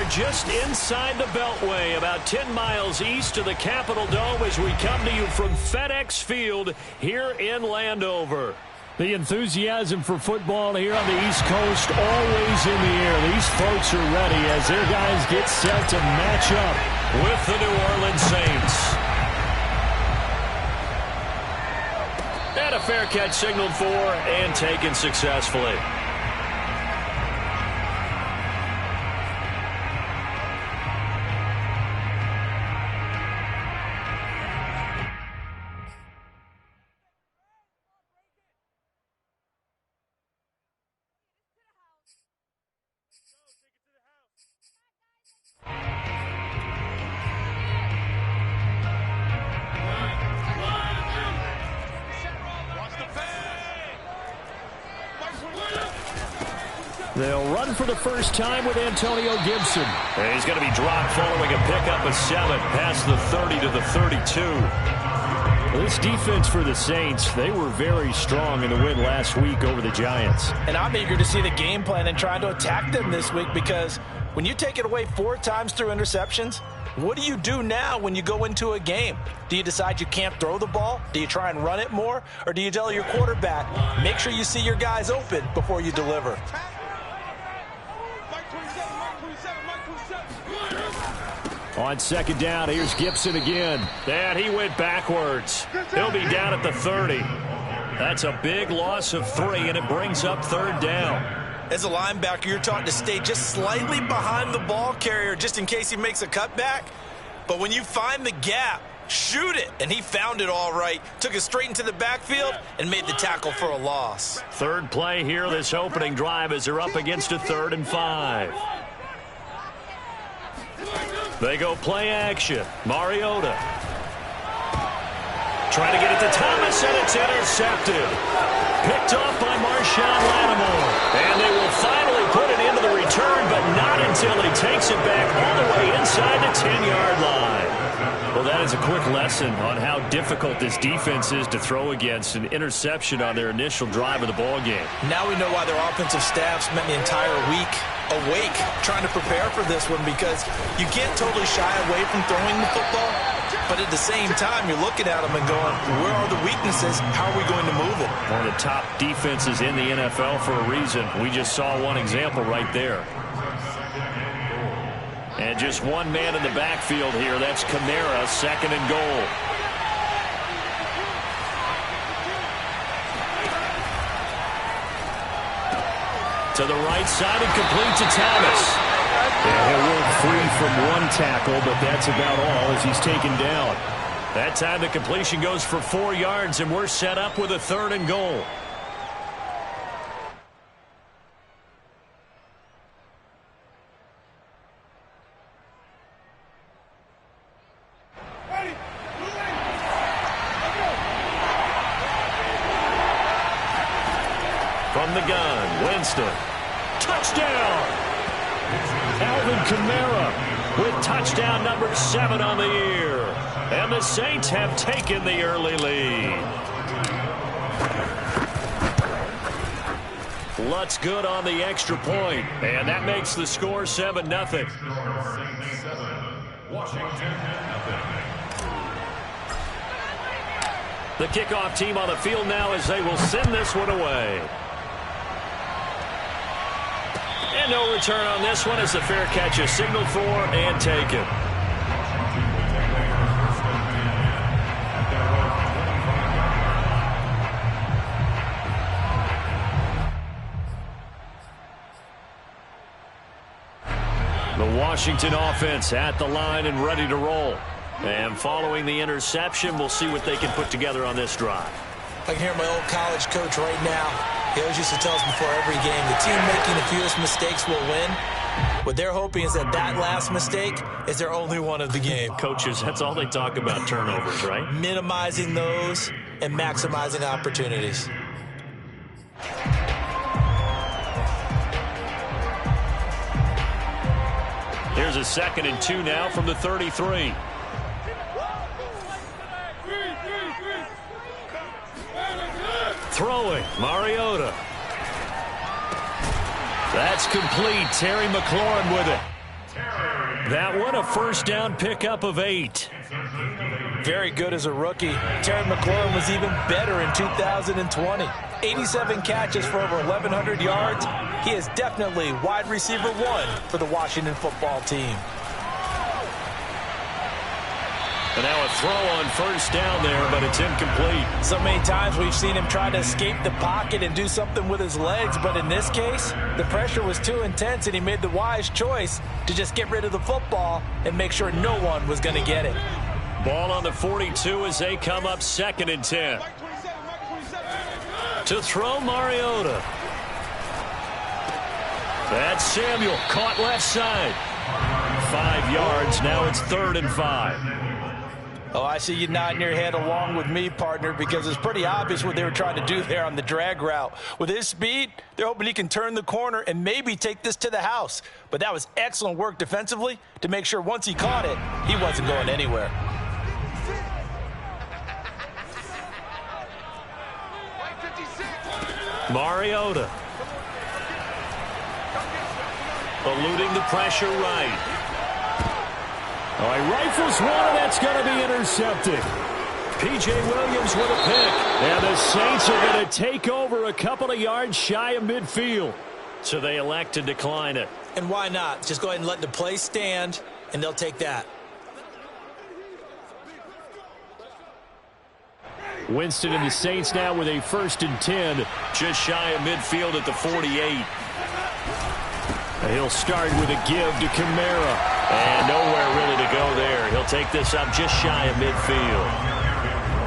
are just inside the Beltway, about 10 miles east of the Capitol Dome as we come to you from FedEx Field here in Landover. The enthusiasm for football here on the East Coast always in the air. These folks are ready as their guys get set to match up with the New Orleans Saints. And a fair catch signaled for and taken successfully. They'll run for the first time with Antonio Gibson. And he's going to be dropped following a pickup of 7 past the 30 to the 32. This defense for the Saints, they were very strong in the win last week over the Giants. And I'm eager to see the game plan and try to attack them this week, because when you take it away 4 times through interceptions, what do you do now when you go into a game? Do you decide you can't throw the ball? Do you try and run it more? Or do you tell your quarterback, make sure you see your guys open before you deliver? On second down, here's Gibson again. And he went backwards. He'll be down at the 30. That's a big loss of 3, and it brings up third down. As a linebacker, you're taught to stay just slightly behind the ball carrier just in case he makes a cutback. But when you find the gap, shoot it. And he found it all right. Took it straight into the backfield and made the tackle for a loss. Third play here, this opening drive, as they're up against a 3rd and 5. They go play action. Mariota trying to get it to Thomas, and it's intercepted. Picked off by Marshawn Lattimore. And they will finally put it into the return, but not until he takes it back all the way inside the 10-yard line. Well, that is a quick lesson on how difficult this defense is to throw against. An interception on their initial drive of the ballgame. Now we know why their offensive staff spent the entire week awake trying to prepare for this one, because you can't totally shy away from throwing the football, but at the same time you're looking at them and going, where are the weaknesses? How are we going to move it? One of the top defenses in the NFL for a reason. We just saw one example right there. And just one man in the backfield here. That's Kamara, 2nd and goal. To the right side and complete to Thomas. Yeah, he'll work free from one tackle, but that's about all as he's taken down. That time the completion goes for 4 yards, and we're set up with a 3rd and goal. From the gun, Winston. Touchdown! Alvin Kamara with touchdown number 7 on the year. And the Saints have taken the early lead. Lutz good on the extra point, and that makes the score 7-0. The kickoff team on the field now as they will send this one away. And no return on this one as the fair catch is signaled for and taken. The Washington offense at the line and ready to roll. And following the interception, we'll see what they can put together on this drive. I can hear my old college coach right now. He always used to tell us before every game, the team making the fewest mistakes will win. What they're hoping is that last mistake is their only one of the game. Coaches, that's all they talk about, turnovers, right? Minimizing those and maximizing opportunities. Here's a 2nd and 2 now from the 33. Throwing, Mariota. That's complete. Terry McLaurin with it. That one a first down pickup of 8. Very good as a rookie. Terry McLaurin was even better in 2020. 87 catches for over 1,100 yards. He is definitely wide receiver 1 for the Washington football team. And now a throw on first down there, but it's incomplete. So many times we've seen him try to escape the pocket and do something with his legs, but in this case, the pressure was too intense, and he made the wise choice to just get rid of the football and make sure no one was going to get it. Ball on the 42 as they come up 2nd and 10. To throw, Mariota. That's Samuel, caught left side. 5 yards, now it's 3rd and 5. Oh, I see you nodding your head along with me, partner, because it's pretty obvious what they were trying to do there on the drag route. With his speed, they're hoping he can turn the corner and maybe take this to the house. But that was excellent work defensively to make sure once he caught it, he wasn't going anywhere. Mariota. Eluding the pressure right. All right, rifles one, and that's going to be intercepted. P.J. Williams with a pick. And the Saints are going to take over a couple of yards shy of midfield. So they elect to decline it. And why not? Just go ahead and let the play stand, and they'll take that. Winston and the Saints now with a 1st and 10. Just shy of midfield at the 48. He'll start with a give to Kamara. And nowhere really to go there. He'll take this up just shy of midfield.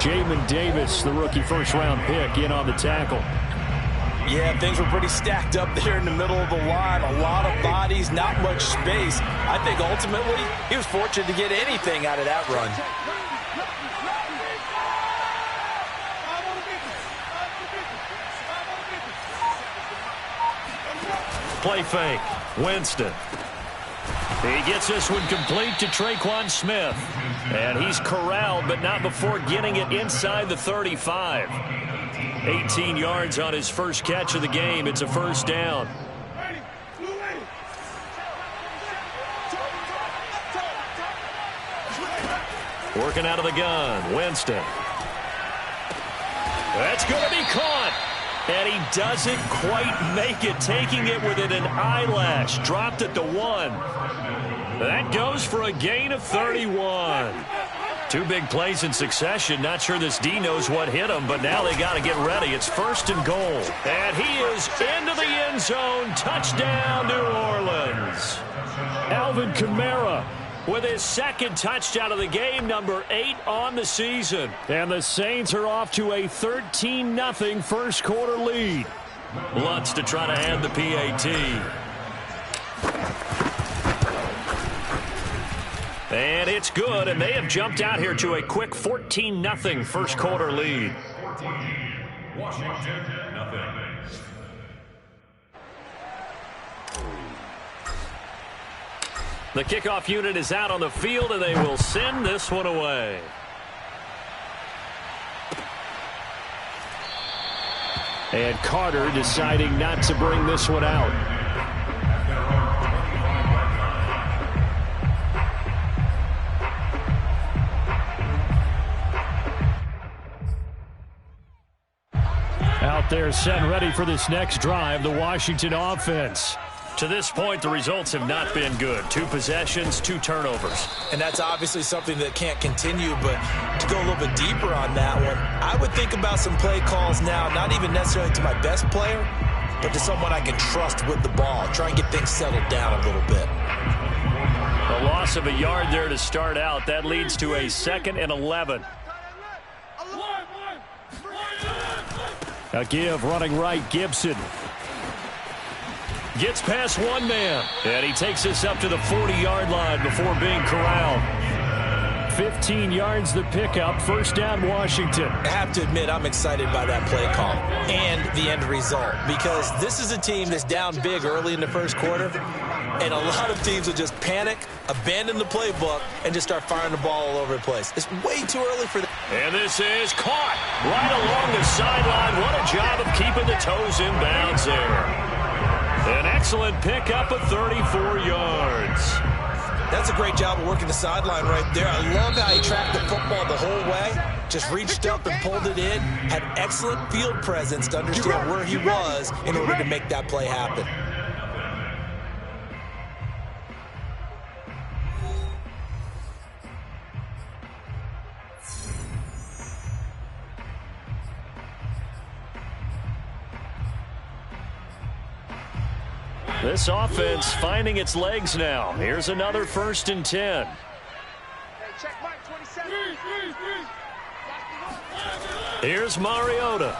Jamin Davis, the rookie first-round pick, in on the tackle. Yeah, things were pretty stacked up there in the middle of the line. A lot of bodies, not much space. I think ultimately he was fortunate to get anything out of that run. Play fake. Winston. He gets this one complete to Traquan Smith. And he's corralled, but not before getting it inside the 35. 18 yards on his first catch of the game. It's a first down. Working out of the gun. Winston. That's going to be caught. And he doesn't quite make it, taking it within an eyelash. Dropped it to 1. That goes for a gain of 31. 2 big plays in succession. Not sure this D knows what hit him, but now they got to get ready. It's 1st and goal. And he is into the end zone. Touchdown, New Orleans. Alvin Kamara with his 2nd touchdown of the game, number 8 on the season. And the Saints are off to a 13-0 first quarter lead. Lutz to try to add the PAT. And it's good, and they have jumped out here to a quick 14-0 first quarter lead. Washington, nothing. The kickoff unit is out on the field, and they will send this one away. And Carter deciding not to bring this one out. Out there set and ready for this next drive, the Washington offense. To this point, the results have not been good. 2 possessions, 2 turnovers. And that's obviously something that can't continue, but to go a little bit deeper on that one, I would think about some play calls now, not even necessarily to my best player, but to someone I can trust with the ball. Try and get things settled down a little bit. A loss of a yard there to start out. That leads to a 2nd and 11. A give running right, Gibson. Gets past 1 man. And he takes this up to the 40-yard line before being corralled. 15 yards the pickup. First down, Washington. I have to admit, I'm excited by that play call and the end result, because this is a team that's down big early in the first quarter, and a lot of teams will just panic, abandon the playbook, and just start firing the ball all over the place. It's way too early for that. And this is caught right along the sideline. What a job of keeping the toes in bounds there. An excellent pickup of 34 yards. That's a great job of working the sideline right there. I love how he tracked the football the whole way. Just reached up and pulled it in. Had excellent field presence to understand where he was in order to make that play happen. This offense finding its legs now. Here's another 1st and 10. Here's Mariota.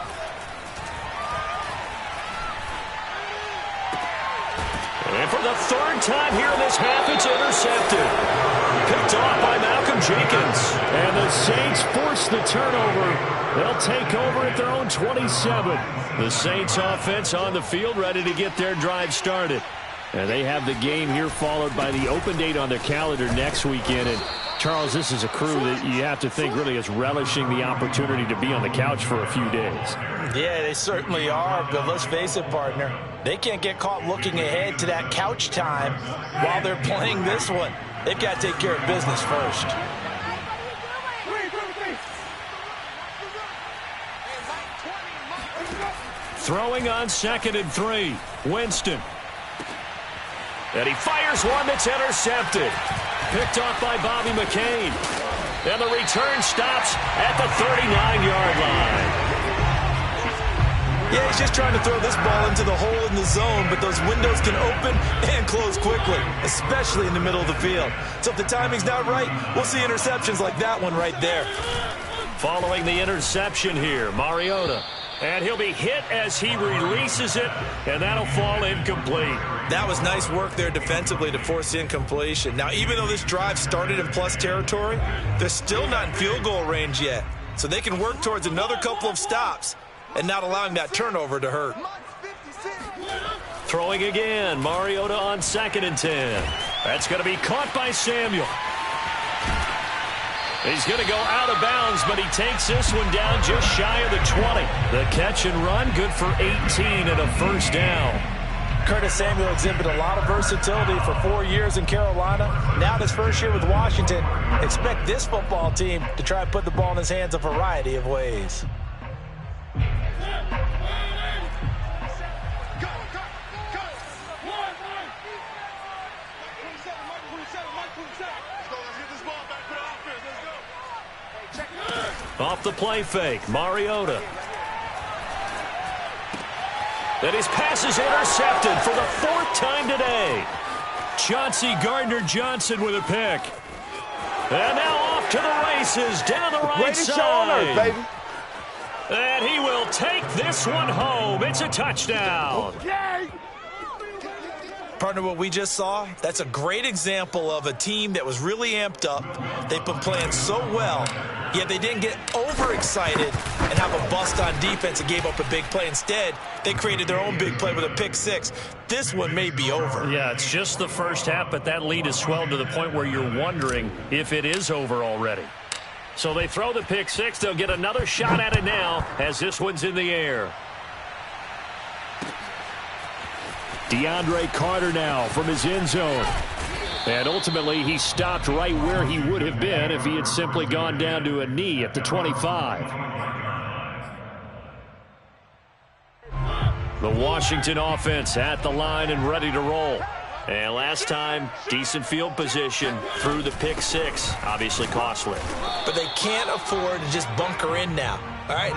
And for the 3rd time here in this half, it's intercepted. Picked off by Malcolm Jenkins. And the Saints force the turnover. They'll take over at their own 27. The Saints offense on the field ready to get their drive started. And they have the game here followed by the open date on their calendar next weekend. And Charles, this is a crew that you have to think really is relishing the opportunity to be on the couch for a few days. Yeah, they certainly are, but let's face it, partner. They can't get caught looking ahead to that couch time while they're playing this one. They've got to take care of business first. Throwing on 2nd and 3. Winston. And he fires one that's intercepted. Picked off by Bobby McCain. And the return stops at the 39-yard line. Yeah, he's just trying to throw this ball into the hole in the zone, but those windows can open and close quickly, especially in the middle of the field. So if the timing's not right, we'll see interceptions like that one right there. Following the interception here, Mariota. And he'll be hit as he releases it, and that'll fall incomplete. That was nice work there defensively to force incompletion. Now, even though this drive started in plus territory, they're still not in field goal range yet. So they can work towards another couple of stops and not allowing that turnover to hurt. Throwing again, Mariota on 2nd and 10. That's going to be caught by Samuel. He's going to go out of bounds, but he takes this one down just shy of the 20. The catch and run, good for 18 and a 1st down. Curtis Samuel exhibited a lot of versatility for 4 years in Carolina. Now in his 1st year with Washington, expect this football team to try and put the ball in his hands a variety of ways. Off the play fake, Mariota. And his pass is intercepted for the 4th time today. Chauncey Gardner-Johnson with a pick. And now off to the races down the right side. Baby. And he will take this one home. It's a touchdown. Okay. Partner, what we just saw, that's a great example of a team that was really amped up. They've been playing so well, yet they didn't get overexcited and have a bust on defense and gave up a big play. Instead, they created their own big play with a pick 6. This one may be over. Yeah, it's just the first half, but that lead has swelled to the point where you're wondering if it is over already. So they throw the pick 6. They'll get another shot at it now as this one's in the air. DeAndre Carter now from his end zone. And ultimately, he stopped right where he would have been if he had simply gone down to a knee at the 25. The Washington offense at the line and ready to roll. And last time, decent field position through the pick 6. Obviously costly. But they can't afford to just bunker in now. All right,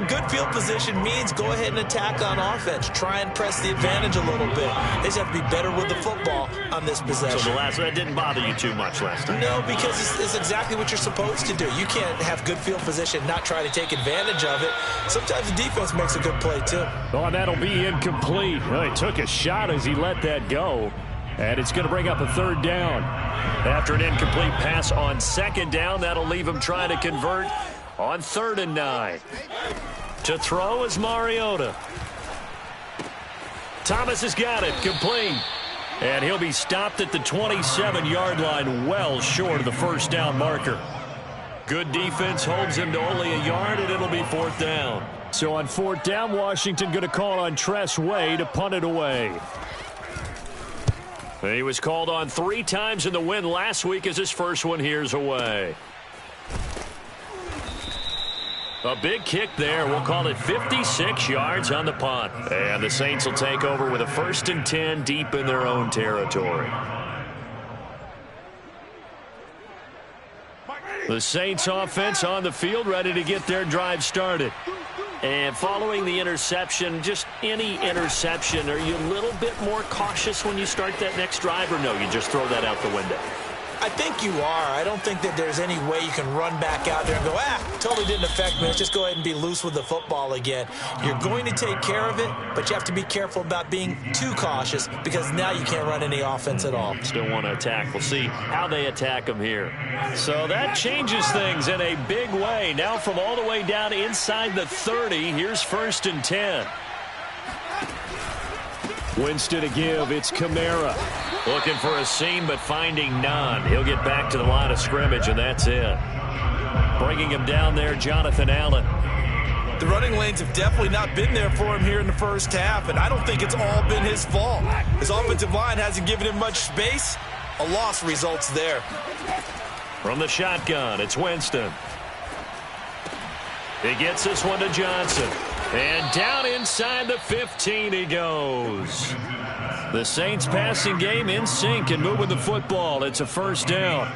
good field position means go ahead and attack on offense. Try and press the advantage a little bit. They just have to be better with the football on this possession. So that didn't bother you too much last time? No, because it's exactly what you're supposed to do. You can't have good field position and not try to take advantage of it. Sometimes the defense makes a good play, too. Oh, and that'll be incomplete. Well, he took a shot as he let that go. And it's going to bring up a 3rd down. After an incomplete pass on 2nd down, that'll leave him trying to convert on 3rd and 9. To throw is Mariota. Thomas has got it. Complete. And he'll be stopped at the 27-yard line, well short of the 1st down marker. Good defense holds him to only a yard, and it'll be 4th down. So on 4th down, Washington going to call on Tress Way to punt it away. He was called on 3 times in the win last week as his first one here's away. A big kick there. We'll call it 56 yards on the punt. And the Saints will take over with a 1st and 10 deep in their own territory. The Saints offense on the field, ready to get their drive started. And following the interception, just any interception, are you a little bit more cautious when you start that next drive, or no, you just throw that out the window? I think you are. I don't think that there's any way you can run back out there and go, totally didn't affect me. Let's just go ahead and be loose with the football again. You're going to take care of it, but you have to be careful about being too cautious because now you can't run any offense at all. Still want to attack. We'll see how they attack them here. So that changes things in a big way. Now from all the way down inside the 30, here's 1st and 10. Winston to give. It's Kamara. Looking for a seam, but finding none. He'll get back to the line of scrimmage, and that's it. Bringing him down there, Jonathan Allen. The running lanes have definitely not been there for him here in the first half, and I don't think it's all been his fault. His offensive line hasn't given him much space. A loss results there. From the shotgun, it's Winston. He gets this one to Johnson. And down inside the 15 he goes. The Saints passing game in sync and moving the football. It's a 1st down.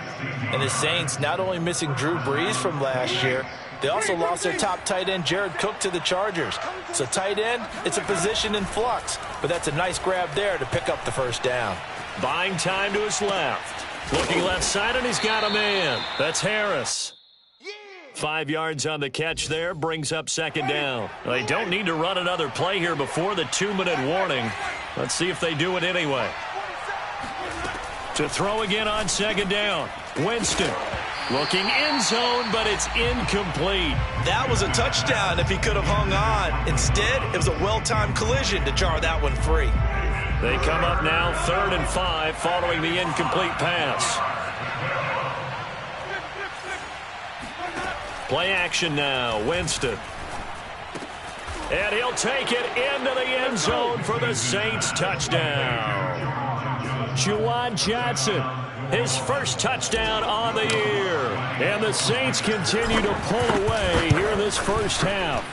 And the Saints not only missing Drew Brees from last year, they also lost their top tight end, Jared Cook, to the Chargers. So tight end, it's a position in flux. But that's a nice grab there to pick up the 1st down. Buying time to his left. Looking left side, and he's got a man. That's Harris. 5 yards on the catch there, brings up 2nd down. They don't need to run another play here before the 2-minute warning. Let's see if they do it anyway. To throw again on 2nd down. Winston looking end zone, but it's incomplete. That was a touchdown if he could have hung on. Instead, it was a well-timed collision to jar that one free. They come up now 3rd and 5 following the incomplete pass. Play action now, Winston. And he'll take it into the end zone for the Saints touchdown. Juwan Johnson, his 1st touchdown on the year. And the Saints continue to pull away here in this first half.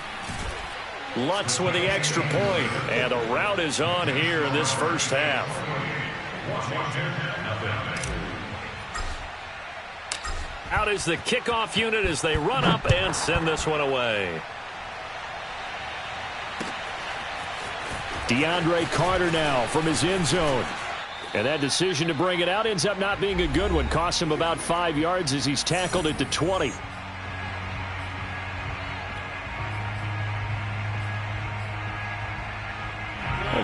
Lutz with the extra point, and the route is on here in this first half. Out is the kickoff unit as they run up and send this one away. DeAndre Carter now from his end zone. And that decision to bring it out ends up not being a good one. Costs him about 5 yards as he's tackled at the 20.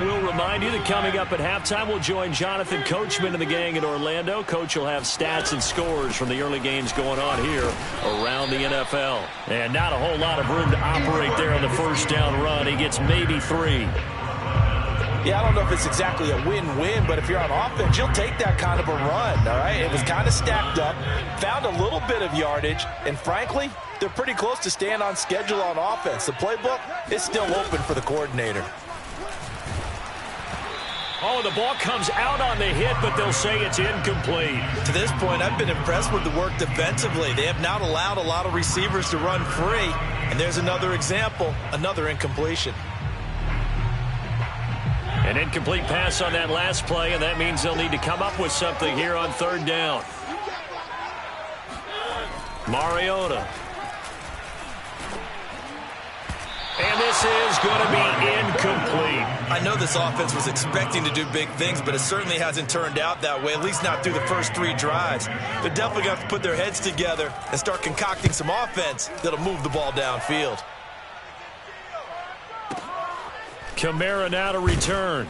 We'll remind you that coming up at halftime, we'll join Jonathan Coachman and the gang in Orlando. Coach will have stats and scores from the early games going on here around the NFL. And not a whole lot of room to operate there on the 1st down run. He gets maybe 3. Yeah, I don't know if it's exactly a win-win, but if you're on offense, you'll take that kind of a run, all right? It was kind of stacked up, found a little bit of yardage, and frankly, they're pretty close to staying on schedule on offense. The playbook is still open for the coordinator. Oh, the ball comes out on the hit, but they'll say it's incomplete. To this point, I've been impressed with the work defensively. They have not allowed a lot of receivers to run free. And there's another example, another incompletion. An incomplete pass on that last play, and that means they'll need to come up with something here on 3rd down. Mariota. And this is going to be incomplete. I know this offense was expecting to do big things, but it certainly hasn't turned out that way, at least not through the first 3 drives. They're definitely going to have to put their heads together and start concocting some offense that'll move the ball downfield. Kamara now to return.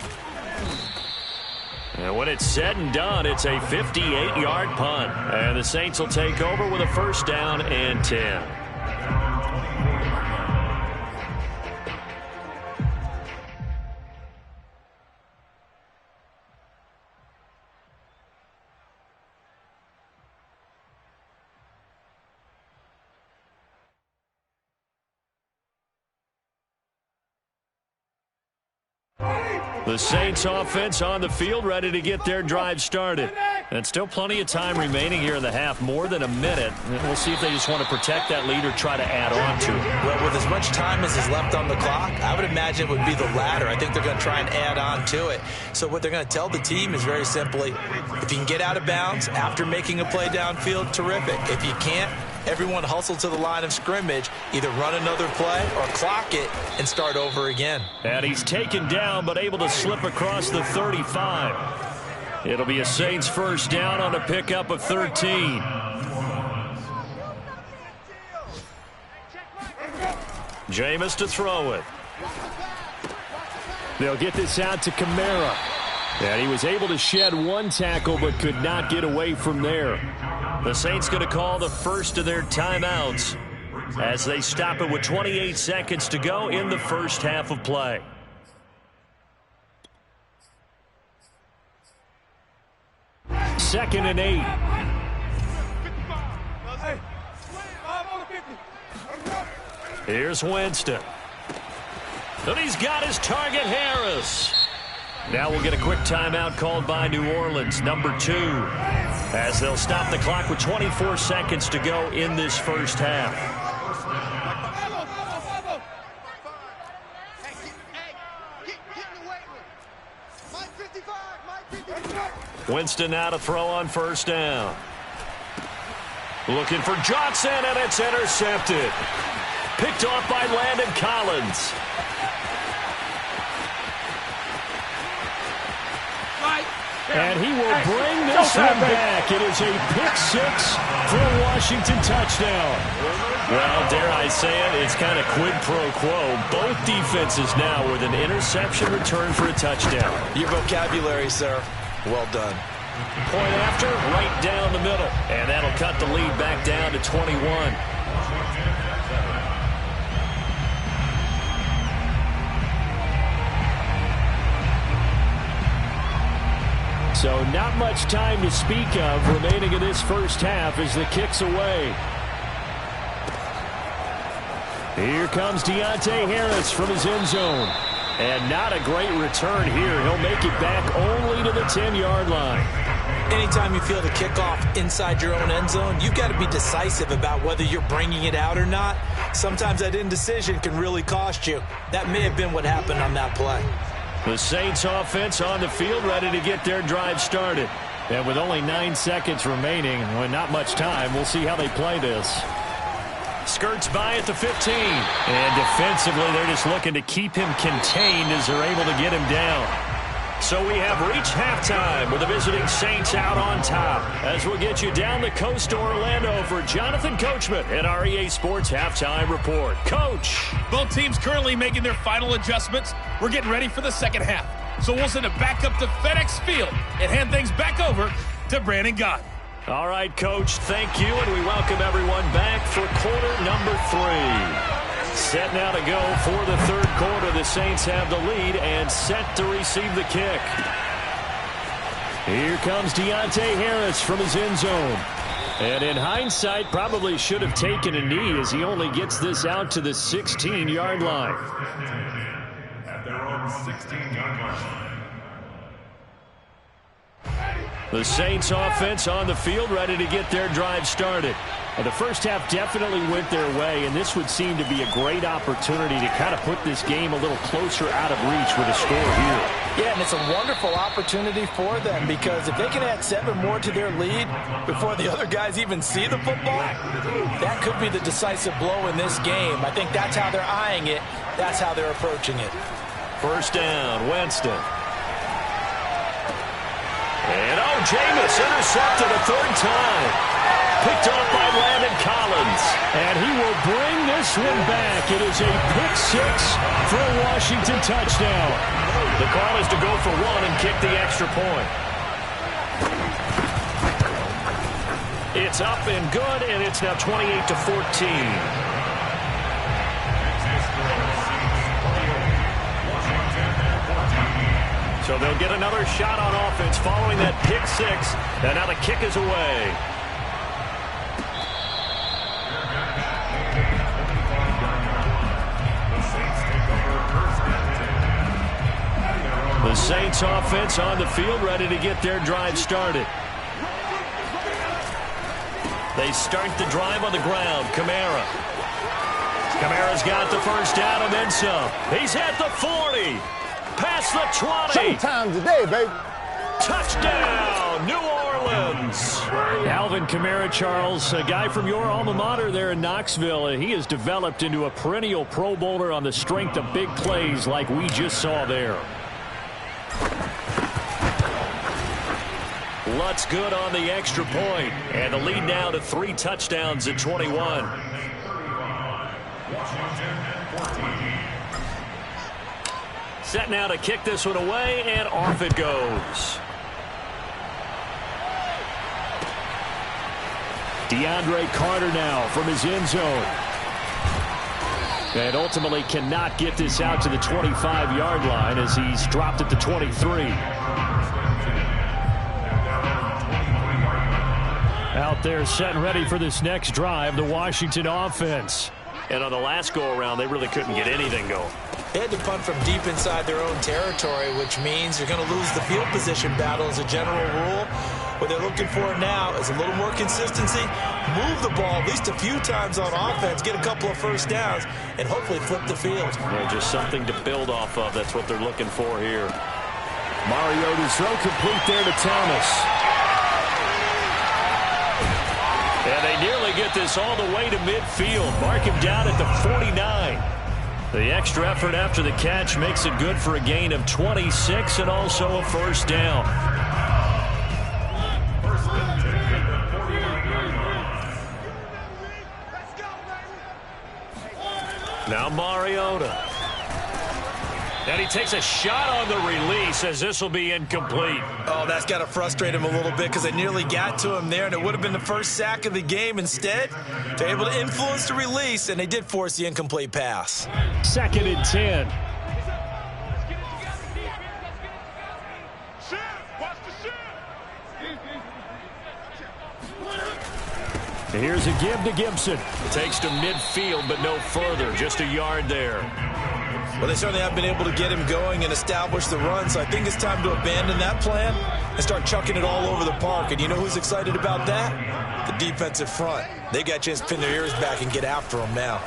And when it's said and done, it's a 58-yard punt. And the Saints will take over with a 1st down and 10. The Saints offense on the field, ready to get their drive started. And still plenty of time remaining here in the half, more than a minute. And we'll see if they just want to protect that lead or try to add on to it. Well, with as much time as is left on the clock, I would imagine it would be the latter. I think they're going to try and add on to it. So what they're going to tell the team is very simply, if you can get out of bounds after making a play downfield, terrific. If you can't, everyone hustle to the line of scrimmage, either run another play or clock it and start over again. And he's taken down but able to slip across the 35. It'll be a Saints first down on a pickup of 13. Jameis to throw it. They'll get this out to Kamara. And he was able to shed one tackle but could not get away from there. The Saints going to call the first of their timeouts as they stop it with 28 seconds to go in the first half of play. Second and 8. Here's Winston. And he's got his target, Harris. Now we'll get a quick timeout called by New Orleans, number 2, as they'll stop the clock with 24 seconds to go in this first half. Winston now to throw on first down. Looking for Johnson, and it's intercepted. Picked off by Landon Collins. And he will bring this one back. It is a pick 6 for a Washington touchdown. Well, dare I say it, it's kind of quid pro quo. Both defenses now with an interception return for a touchdown. Your vocabulary, sir. Well done. Point after, right down the middle. And that'll cut the lead back down to 21. So not much time to speak of remaining in this first half as the kick's away. Here comes Deontay Harris from his end zone. And not a great return here. He'll make it back only to the 10-yard line. Anytime you feel the kickoff inside your own end zone, you've got to be decisive about whether you're bringing it out or not. Sometimes that indecision can really cost you. That may have been what happened on that play. The Saints offense on the field ready to get their drive started. And with only 9 seconds remaining, with not much time, we'll see how they play this. Skirts by at the 15. And defensively, they're just looking to keep him contained as they're able to get him down. So we have reached halftime with the visiting Saints out on top. As we'll get you down the coast to Orlando for Jonathan Coachman at our EA Sports Halftime Report. Coach. Both teams currently making their final adjustments. We're getting ready for the second half. So we'll send it back up to FedEx Field and hand things back over to Brandon Gaudin. All right, Coach, thank you, and we welcome everyone back for quarter number 3. Set now to go for the third quarter. The Saints have the lead and set to receive the kick. Here comes Deontay Harris from his end zone. And in hindsight, probably should have taken a knee as he only gets this out to the 16-yard line. At their own 16-yard line. The Saints offense on the field ready to get their drive started. The first half definitely went their way, and this would seem to be a great opportunity to kind of put this game a little closer out of reach with a score here. Yeah, and it's a wonderful opportunity for them because if they can add 7 more to their lead before the other guys even see the football, that could be the decisive blow in this game. I think that's how they're eyeing it. That's how they're approaching it. First down, Winston. And Jameis intercepted a third time. Picked off by Landon Collins. And he will bring this one back. It is a pick 6 for a Washington touchdown. The call is to go for 1 and kick the extra point. It's up and good, and it's now 28-14. So they'll get another shot on offense following that pick 6. And now the kick is away. The Saints offense on the field, ready to get their drive started. They start the drive on the ground. Kamara. Kamara's got the first down and then some. He's at the 40. Past the 20. Showtime today, baby. Touchdown, New Orleans. Alvin Kamara, Charles, a guy from your alma mater there in Knoxville. He has developed into a perennial Pro Bowler on the strength of big plays like we just saw there. Lutz good on the extra point. And the lead now to 3 touchdowns at 21. Set now to kick this one away, and off it goes. DeAndre Carter now from his end zone. And ultimately cannot get this out to the 25-yard line as he's dropped at the 23. Out there set and ready for this next drive, the Washington offense. And on the last go-around, they really couldn't get anything going. They had to punt from deep inside their own territory, which means you're going to lose the field position battle as a general rule. What they're looking for now is a little more consistency, move the ball at least a few times on offense, get a couple of first downs, and hopefully flip the field. Yeah, just something to build off of. That's what they're looking for here. Mariota's throw complete there to Thomas. And they nearly get this all the way to midfield. Mark him down at the 49. The extra effort after the catch makes it good for a gain of 26 and also a first down. Now Mariota. And he takes a shot on the release as this will be incomplete. Oh, that's got to frustrate him a little bit because they nearly got to him there, and it would have been the first sack of the game. Instead, they're able to influence the release, and they did force the incomplete pass. 2nd and 10. Here's a give to Gibson. Takes to midfield, but no further. Just a yard there. Well, they certainly have been able to get him going and establish the run, so I think it's time to abandon that plan and start chucking it all over the park. And you know who's excited about that? The defensive front. They got a chance to pin their ears back and get after him now.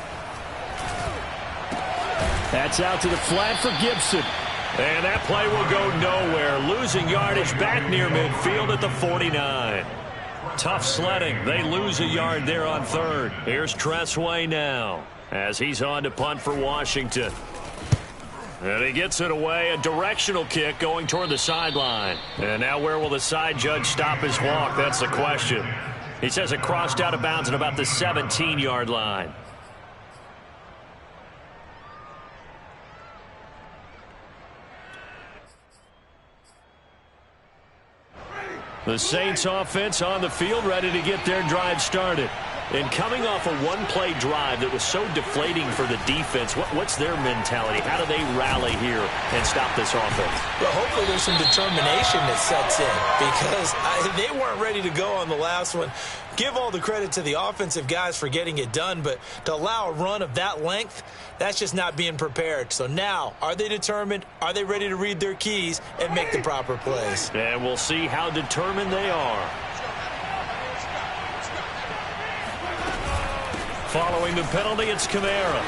That's out to the flat for Gibson. And that play will go nowhere. Losing yardage back near midfield at the 49. Tough sledding. They lose a yard there on 3rd. Here's Tressway now as he's on to punt for Washington. And he gets it away. A directional kick going toward the sideline. And now where will the side judge stop his walk? That's the question. He says it crossed out of bounds at about the 17-yard line. The Saints offense on the field ready to get their drive started. And coming off a one-play drive that was so deflating for the defense, what's their mentality? How do they rally here and stop this offense? Well, hopefully there's some determination that sets in because they weren't ready to go on the last one. Give all the credit to the offensive guys for getting it done, but to allow a run of that length, that's just not being prepared. So now, are they determined? Are they ready to read their keys and make the proper plays? And we'll see how determined they are. Following the penalty, it's Kamara.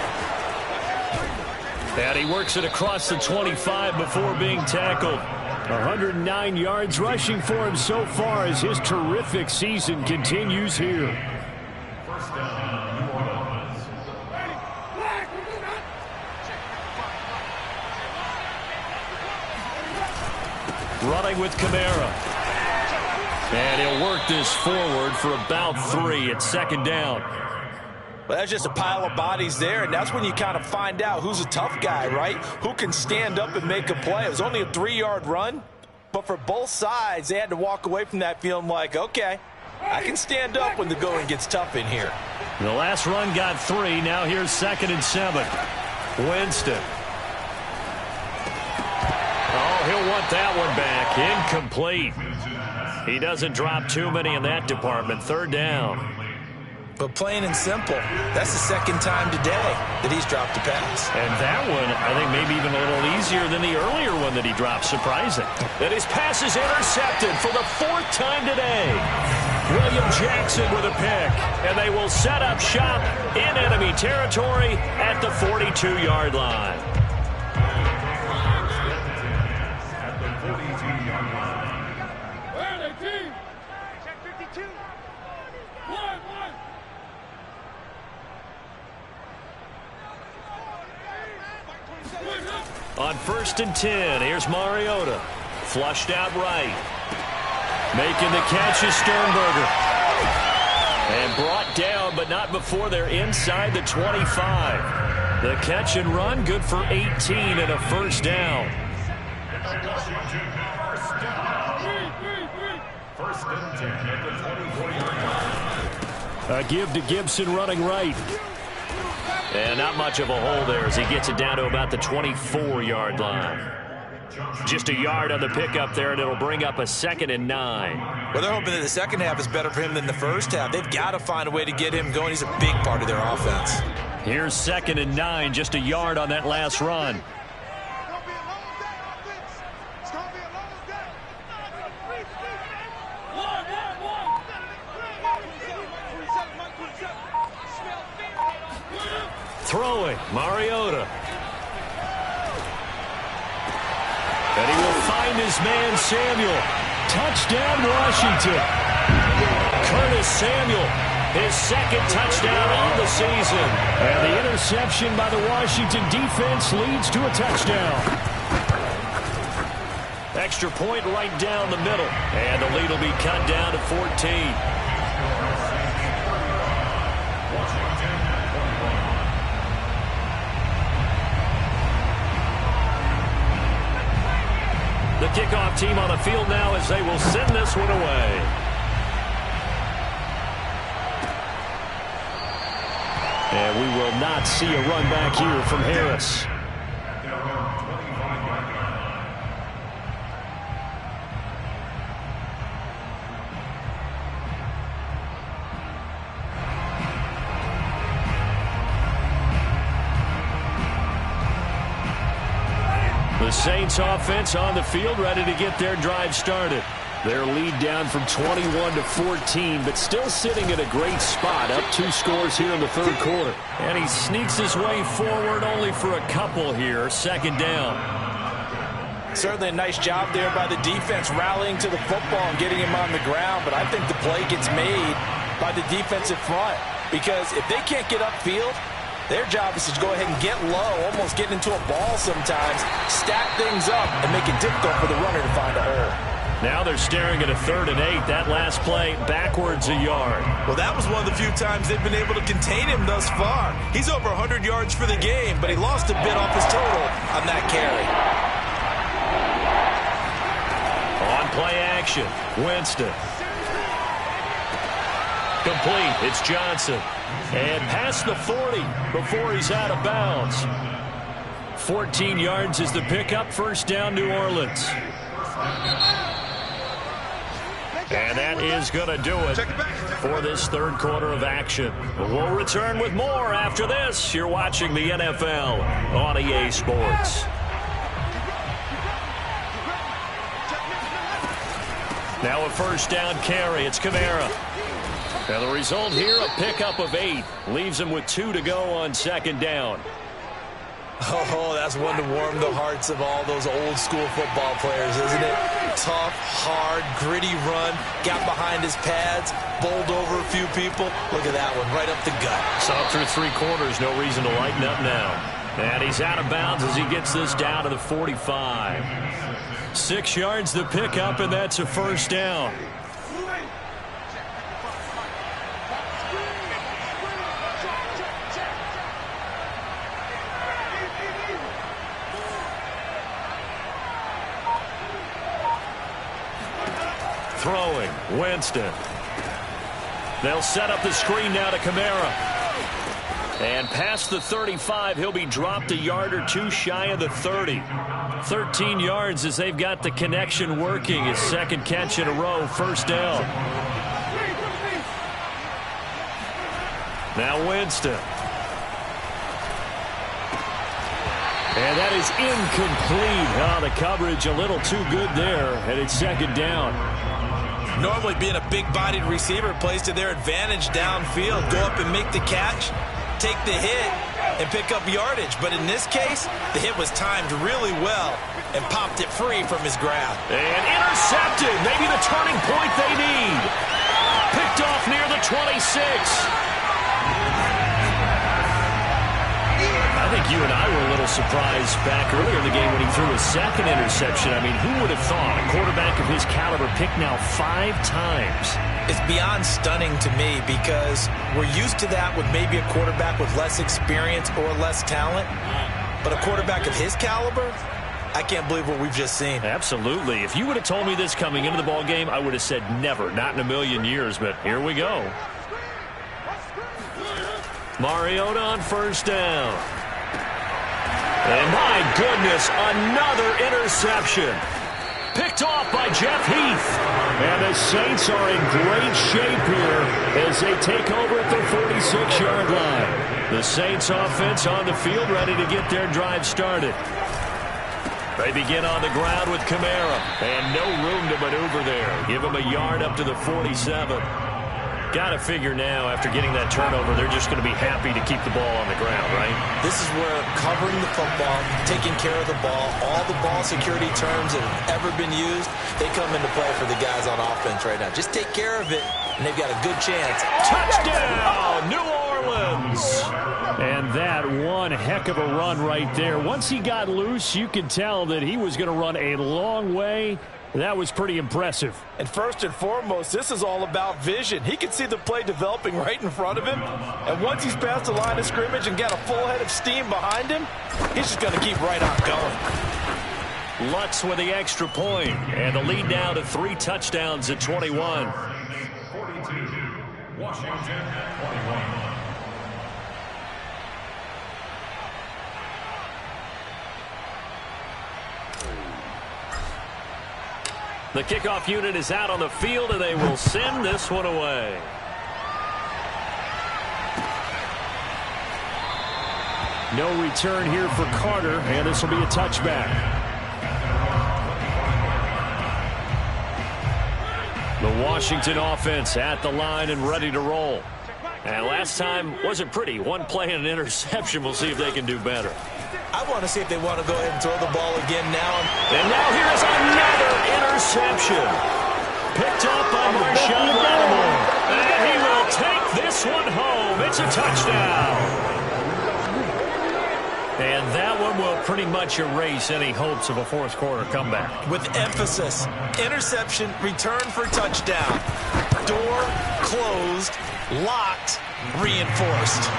And he works it across the 25 before being tackled. 109 yards rushing for him so far as his terrific season continues here. First down, New Orleans. Running with Kamara. And he'll work this forward for about 3 at 2nd down. Well, that's just a pile of bodies there, and that's when you kind of find out who's a tough guy, right? Who can stand up and make a play. It was only a 3-yard run, but for both sides, they had to walk away from that feeling like, okay, I can stand up when the going gets tough in here. The last run got 3. Now here's 2nd and 7. Winston. Oh, he'll want that one back. Incomplete. He doesn't drop too many in that department. 3rd down. But plain and simple, that's the second time today that he's dropped a pass. And that one, I think, maybe even a little easier than the earlier one that he dropped. Surprising. And his pass is intercepted for the 4th time today. William Jackson with a pick. And they will set up shop in enemy territory at the 42-yard line. At the 42-yard line. On 1st and 10, here's Mariota. Flushed out right. Making the catch is Sternberger. And brought down, but not before they're inside the 25. The catch and run, good for 18 and a first down. First and 10 at the 24-yard line. A give to Gibson running right. And not much of a hole there as he gets it down to about the 24-yard line. Just a yard on the pickup there, and it'll bring up a 2nd and 9. Well, they're hoping that the second half is better for him than the first half. They've got to find a way to get him going. He's a big part of their offense. Here's 2nd and 9, just a yard on that last run. Throwing, Mariota. And he will find his man, Samuel. Touchdown, Washington. Curtis Samuel, his 2nd touchdown on the season. And the interception by the Washington defense leads to a touchdown. Extra point right down the middle. And the lead will be cut down to 14. The kickoff team on the field now as they will send this one away. And we will not see a run back here from Harris. The Saints offense on the field, ready to get their drive started. Their lead down from 21 to 14, but still sitting in a great spot, up 2 scores here in the 3rd quarter. And he sneaks his way forward only for a couple here, 2nd down. Certainly a nice job there by the defense rallying to the football and getting him on the ground, but I think the play gets made by the defensive front because if they can't get upfield, their job is to go ahead and get low, almost get into a ball sometimes, stack things up, and make it difficult for the runner to find a hole. Now they're staring at a 3rd and 8. That last play, backwards a yard. Well, that was one of the few times they've been able to contain him thus far. He's over 100 yards for the game, but he lost a bit off his total on that carry. On play action, Winston. Complete, it's Johnson. And past the 40 before he's out of bounds. 14 yards is the pickup, first down, New Orleans. And that is going to do it for this 3rd quarter of action. We'll return with more after this. You're watching the NFL on EA Sports. Now a first down carry. It's Kamara. And the result here, a pickup of 8. Leaves him with 2 to go on 2nd down. Oh, that's one to warm the hearts of all those old school football players, isn't it? Tough, hard, gritty run. Got behind his pads, bowled over a few people. Look at that one, right up the gut. Saw through 3 quarters, no reason to lighten up now. And he's out of bounds as he gets this down to the 45. 6 yards the pickup, and that's a first down. Throwing, Winston. They'll set up the screen now to Kamara. And past the 35, he'll be dropped a yard or 2 shy of the 30. 13 yards as they've got the connection working. His 2nd catch in a row, first down. Now Winston. And that is incomplete. Oh, the coverage a little too good there, and it's second down. Normally being a big-bodied receiver plays to their advantage downfield. Go up and make the catch, take the hit, and pick up yardage. But in this case, the hit was timed really well and popped it free from his grab. And intercepted. Maybe the turning point they need. Picked off near the 26. I think you and I were a little surprised back earlier in the game when he threw his second interception. I mean, who would have thought a quarterback of his caliber picked now 5 times? It's beyond stunning to me because we're used to that with maybe a quarterback with less experience or less talent. But a quarterback of his caliber, I can't believe what we've just seen. Absolutely. If you would have told me this coming into the ball game, I would have said never, not in a million years. But here we go. Mariota on first down. And my goodness, another interception. Picked off by Jeff Heath. And the Saints are in great shape here as they take over at their 46-yard line. The Saints offense on the field ready to get their drive started. They begin on the ground with Kamara. And no room to maneuver there. Give them a yard up to the 47. Got to figure now, after getting that turnover, they're just going to be happy to keep the ball on the ground, right? This is where covering the football, taking care of the ball, all the ball security terms that have ever been used, they come into play for the guys on offense right now. Just take care of it, and they've got a good chance. Touchdown, New Orleans! And that one heck of a run right there. Once he got loose, you could tell that he was going to run a long way. That was pretty impressive. And first and foremost, this is all about vision. He can see the play developing right in front of him. And once he's past the line of scrimmage and got a full head of steam behind him, he's just going to keep right on going. Lutz with the extra point. And the lead now to 3 touchdowns at 21. 42, Washington 21. The kickoff unit is out on the field, and they will send this one away. No return here for Carter, and this will be a touchback. The Washington offense at the line and ready to roll. And last time wasn't pretty. One play and an interception. We'll see if they can do better. I want to see if they want to go ahead and throw the ball again now. And now here's another interception. Picked up by Marshawn Lattimore. And he will take this one home. It's a touchdown. And that one will pretty much erase any hopes of a fourth quarter comeback. With emphasis, interception, return for touchdown. Door closed, locked, reinforced.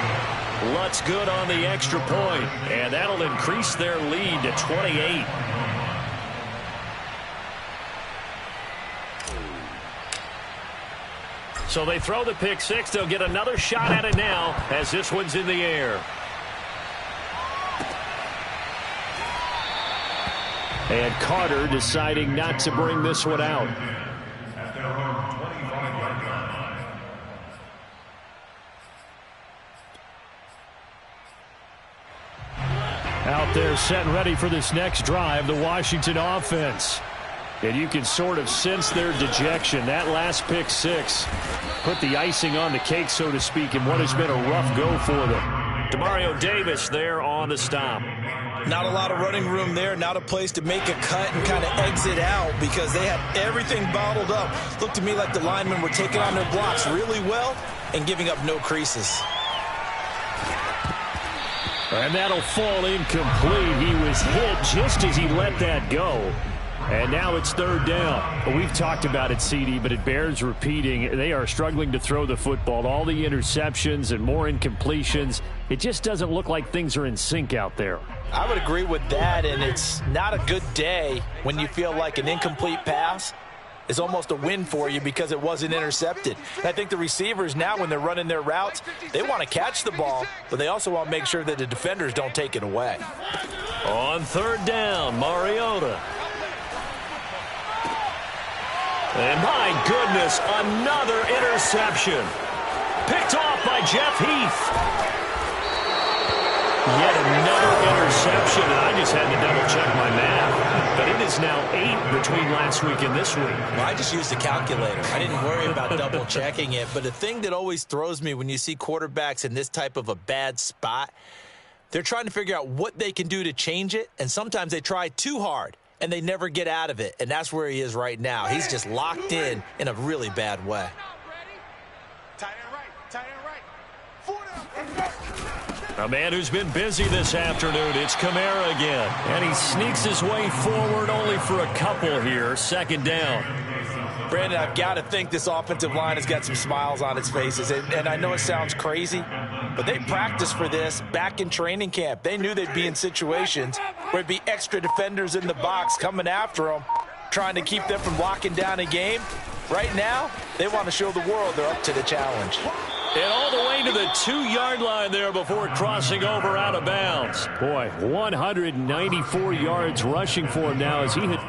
Lutz good on the extra point, and that'll increase their lead to 28. So they throw the pick six. They'll get another shot at it now as this one's in the air. And Carter deciding not to bring this one out. At their own 25-yard line. Out there set and ready for this next drive, the Washington offense. And you can sort of sense their dejection. That last pick six put the icing on the cake, so to speak, in what has been a rough go for them. Demario Davis there on the stop. Not a lot of running room there, not a place to make a cut and kind of exit out because they had everything bottled up. Looked to me like the linemen were taking on their blocks really well and giving up no creases. And that'll fall incomplete. He was hit just as he let that go. And now it's third down. Well, we've talked about it, CD, but it bears repeating. They are struggling to throw the football. All the interceptions and more incompletions. It just doesn't look like things are in sync out there. I would agree with that, and it's not a good day when you feel like an incomplete pass is almost a win for you because it wasn't intercepted. And I think the receivers now, when they're running their routes, they want to catch the ball, but they also want to make sure that the defenders don't take it away. On third down, Mariota. And my goodness, another interception. Picked off by Jeff Heath. Yet another interception, and I just had to double-check my math. But it is now 8 between last week and this week. Well, I just used a calculator. I didn't worry about double-checking it. But the thing that always throws me when you see quarterbacks in this type of a bad spot, they're trying to figure out what they can do to change it, and sometimes they try too hard, and they never get out of it. And that's where he is right now. He's just locked in a really bad way. A man who's been busy this afternoon, it's Kamara again. And he sneaks his way forward only for a couple here. Second down. Brandon, I've got to think this offensive line has got some smiles on its faces. And I know it sounds crazy, but they practiced for this back in training camp. They knew they'd be in situations where it'd be extra defenders in the box coming after them, trying to keep them from locking down a game. Right now, they want to show the world they're up to the challenge. And all the way to the 2-yard line there before crossing over out of bounds. Boy, 194 yards rushing for him now as he hit